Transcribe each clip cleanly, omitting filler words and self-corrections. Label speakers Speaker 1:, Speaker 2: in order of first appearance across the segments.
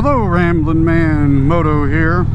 Speaker 1: Hello, Ramblin' Man Moto here.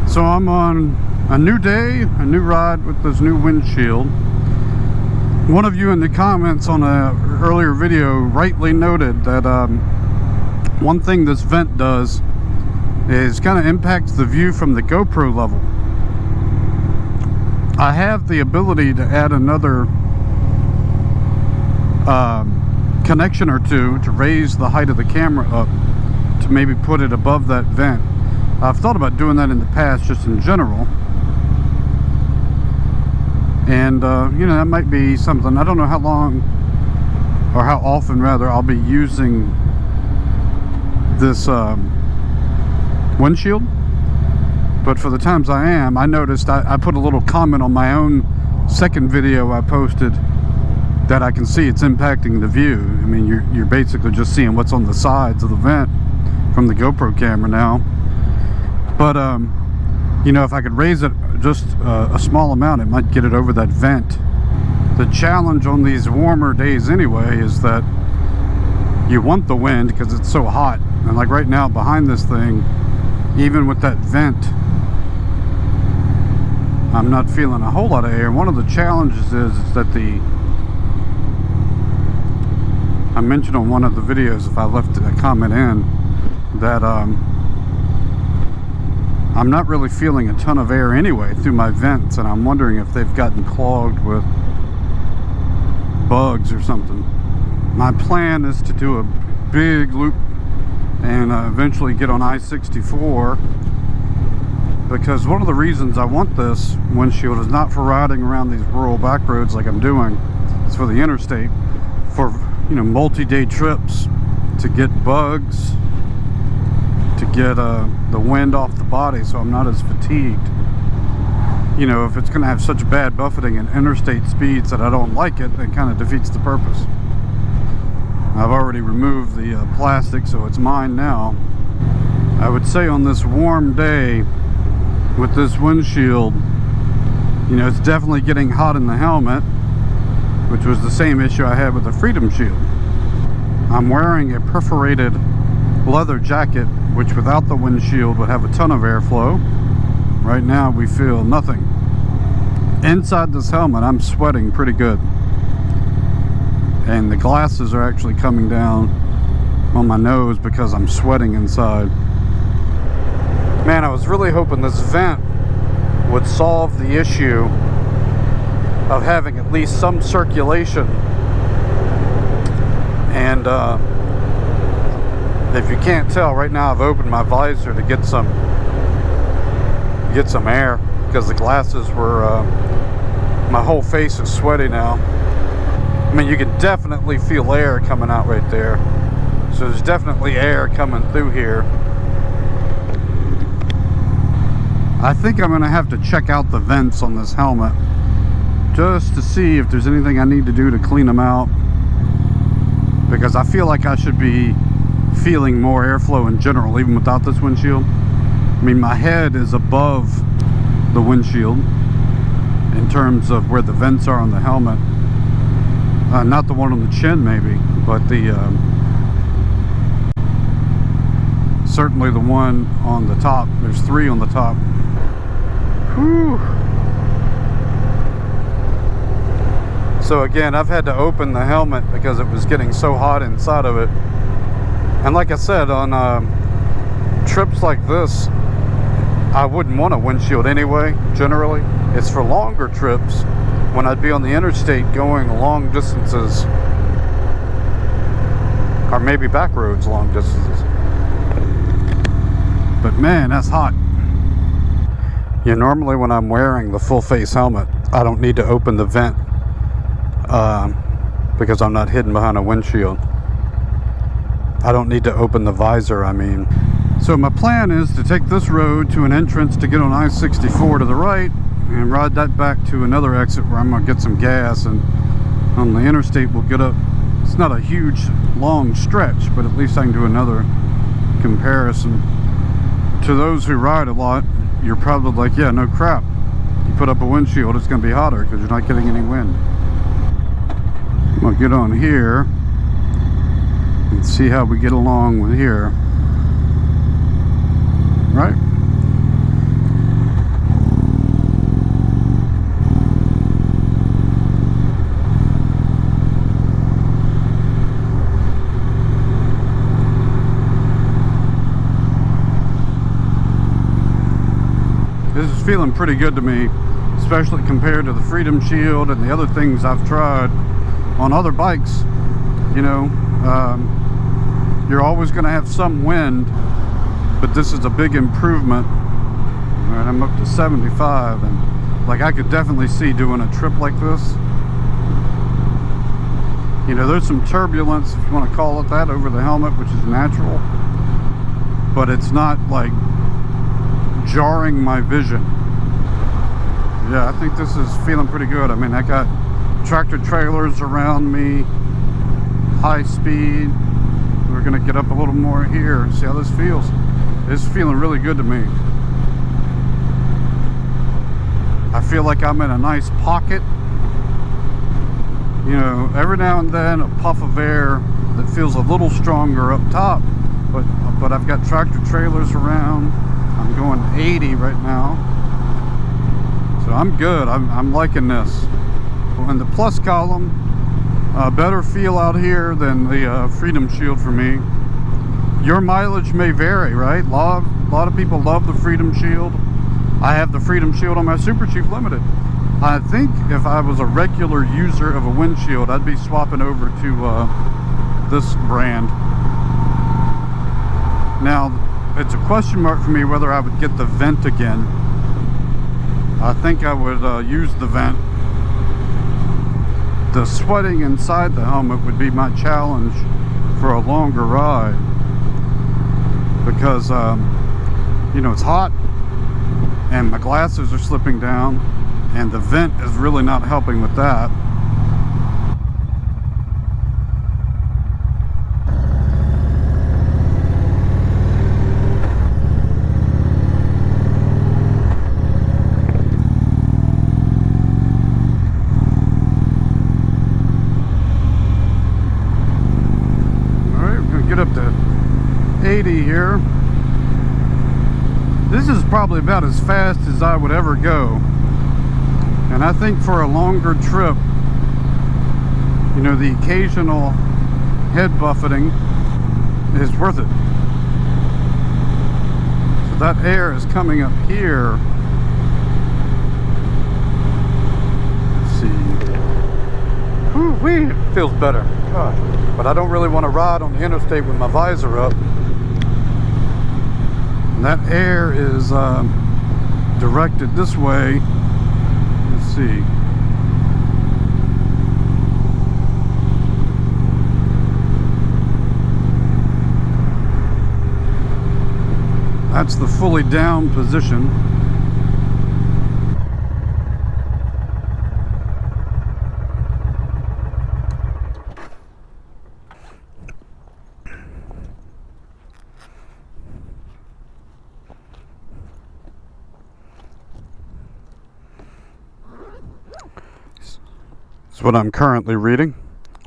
Speaker 1: So I'm on a new day, a new ride with this new windshield. One of you in the comments on an earlier video rightly noted that one thing this vent does is kind of impacts the view from the GoPro level. I have the ability to add another connection or two to raise the height of the camera up, to maybe put it above that vent. I've thought about doing that in the past, just in general, and you know, that might be something. I don't know how long or how often rather I'll be using this windshield, but for the times I am, I noticed I put a little comment on my own second video I posted that I can see it's impacting the view. I mean, you're basically just seeing what's on the sides of the vent from the GoPro camera now. But you know, if I could raise it just a small amount, it might get it over that vent. The challenge on these warmer days anyway is that you want the wind because it's so hot, and like right now behind this thing, even with that vent, I'm not feeling a whole lot of air. One of the challenges is that I mentioned on one of the videos, if I left a comment in, that I'm not really feeling a ton of air anyway through my vents, and I'm wondering if they've gotten clogged with bugs or something. My plan is to do a big loop and eventually get on I-64, because one of the reasons I want this windshield is not for riding around these rural back roads like I'm doing. It's for the interstate, for, you know, multi-day trips, to get bugs, to get the wind off the body so I'm not as fatigued. You know, if it's going to have such bad buffeting and interstate speeds that I don't like it, it kind of defeats the purpose. I've already removed the plastic, so it's mine now. I would say on this warm day with this windshield, you know, it's definitely getting hot in the helmet, which was the same issue I had with the Freedom Shield. I'm wearing a perforated leather jacket, which without the windshield would have a ton of airflow. Right now we feel nothing. Inside this helmet I'm sweating pretty good, and the glasses are actually coming down on my nose because I'm sweating inside. Man, I was really hoping this vent would solve the issue of having at least some circulation. And if you can't tell, right now I've opened my visor to get some air, because the glasses were my whole face is sweaty now. I mean, you can definitely feel air coming out right there, so there's definitely air coming through here. I think I'm gonna have to check out the vents on this helmet just to see if there's anything I need to do to clean them out, because I feel like I should be feeling more airflow in general, even without this windshield. I mean, my head is above the windshield in terms of where the vents are on the helmet. Not the one on the chin maybe, but the certainly the one on the top. There's three on the top. Whew. So again, I've had to open the helmet because it was getting so hot inside of it. And like I said, on trips like this, I wouldn't want a windshield anyway, generally. It's for longer trips, when I'd be on the interstate going long distances, or maybe back roads long distances. But man, that's hot. Yeah, normally when I'm wearing the full face helmet, I don't need to open the vent because I'm not hidden behind a windshield. I don't need to open the visor, I mean. So my plan is to take this road to an entrance to get on I-64 to the right, and ride that back to another exit where I'm gonna get some gas, and on the interstate we'll get up. It's not a huge long stretch, but at least I can do another comparison. To those who ride a lot, you're probably like, yeah, no crap, you put up a windshield, it's gonna be hotter because you're not getting any wind. I'm gonna get on here and see how we get along with here. right? This is feeling pretty good to me, especially compared to the Freedom Shield and the other things I've tried on other bikes. You know, you're always going to have some wind, but this is a big improvement. All right, I'm up to 75, and like I could definitely see doing a trip like this. You know, there's some turbulence, if you want to call it that, over the helmet, which is natural, but it's not like jarring my vision. Yeah, I think this is feeling pretty good. I mean, I got tractor trailers around me, high speed. We're gonna get up a little more here and see how this feels. It's feeling really good to me. I feel like I'm in a nice pocket. You know, every now and then a puff of air that feels a little stronger up top, but I've got tractor trailers around. I'm going 80 right now, so I'm good. I'm liking this. In the plus column, better feel out here than the Freedom Shield for me. Your mileage may vary, right? A lot of people love the Freedom Shield. I have the Freedom Shield on my Super Chief Limited. I think if I was a regular user of a windshield, I'd be swapping over to this brand. Now, it's a question mark for me whether I would get the vent again. I think I would use the vent. The sweating inside the helmet would be my challenge for a longer ride, because you know, it's hot and my glasses are slipping down, and the vent is really not helping with that. Up to 80 here. This is probably about as fast as I would ever go, and I think for a longer trip, you know, the occasional head buffeting is worth it. So that air is coming up here. Let's see. Ooh-wee, it feels better. Gosh. But I don't really want to ride on the interstate with my visor up. And that air is directed this way. Let's see. That's the fully down position. It's what I'm currently reading.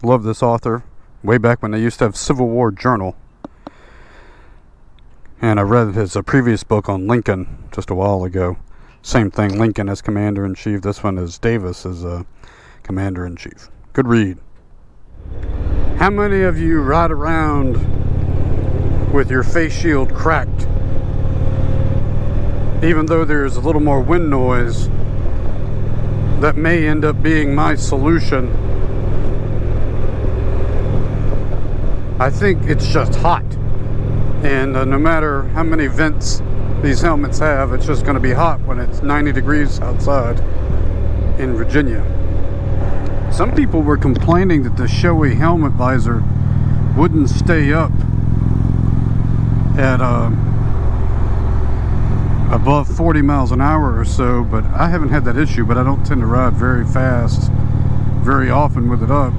Speaker 1: Love this author. Way back when they used to have Civil War Journal. And I read his previous book on Lincoln just a while ago. Same thing, Lincoln as Commander-in-Chief. This one is Davis as Commander-in-Chief. Good read. How many of you ride around with your face shield cracked? Even though there's a little more wind noise, that may end up being my solution. I think it's just hot, and no matter how many vents these helmets have, it's just going to be hot when it's 90 degrees outside in Virginia. Some people were complaining that the showy helmet visor wouldn't stay up at above 40 miles an hour or so, but I haven't had that issue. But I don't tend to ride very fast very often with it up.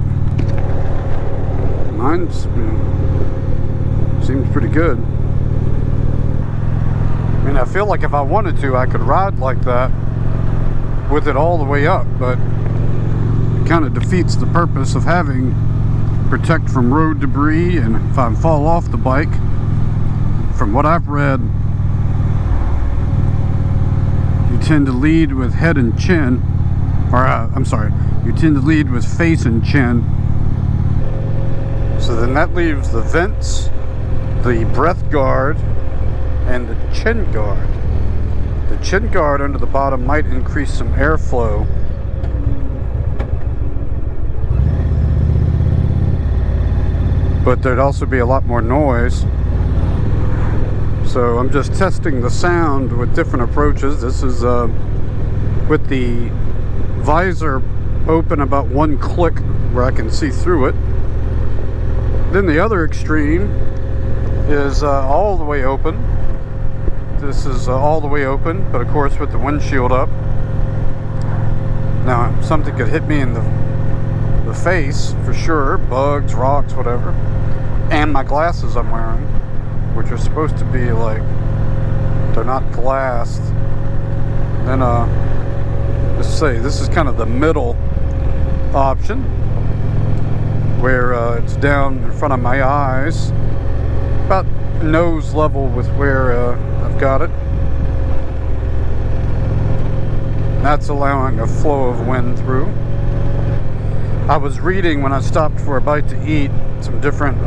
Speaker 1: Mine's, you know, seems pretty good. I mean, I feel like if I wanted to, I could ride like that with it all the way up, but it kind of defeats the purpose of having protect from road debris. And if I fall off the bike, from what I've read, tend to lead with head and chin, or I'm sorry, you tend to lead with face and chin. So then that leaves the vents, the breath guard, and the chin guard. The chin guard under the bottom might increase some airflow. But there'd also be a lot more noise. So I'm just testing the sound with different approaches. This is with the visor open about one click where I can see through it. Then the other extreme is all the way open. This is all the way open, but of course with the windshield up. Now something could hit me in the face for sure, bugs, rocks, whatever. And my glasses I'm wearing, which are supposed to be like, they're not glassed. Then let's say this is kind of the middle option, where it's down in front of my eyes, about nose level with where I've got it. That's allowing a flow of wind through. I was reading when I stopped for a bite to eat some different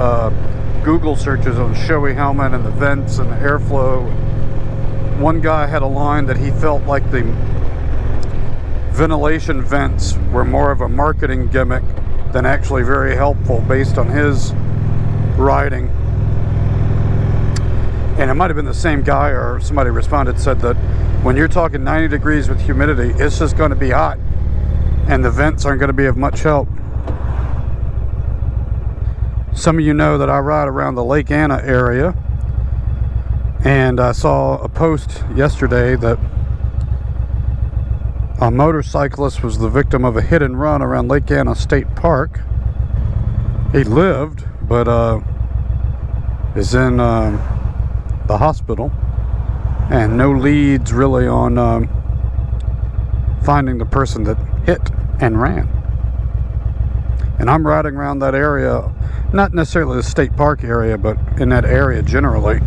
Speaker 1: Google searches on showy helmet and the vents and the airflow. One guy had a line that he felt like the ventilation vents were more of a marketing gimmick than actually very helpful based on his writing. And it might have been the same guy, or somebody responded, said that when you're talking 90 degrees with humidity, it's just going to be hot and the vents aren't going to be of much help. Some of you know that I ride around the Lake Anna area, and I saw a post yesterday that a motorcyclist was the victim of a hit and run around Lake Anna State Park. He lived, but is in the hospital, and no leads really on finding the person that hit and ran. And I'm riding around that area, not necessarily the state park area, but in that area generally.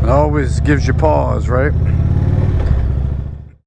Speaker 1: It always gives you pause, right?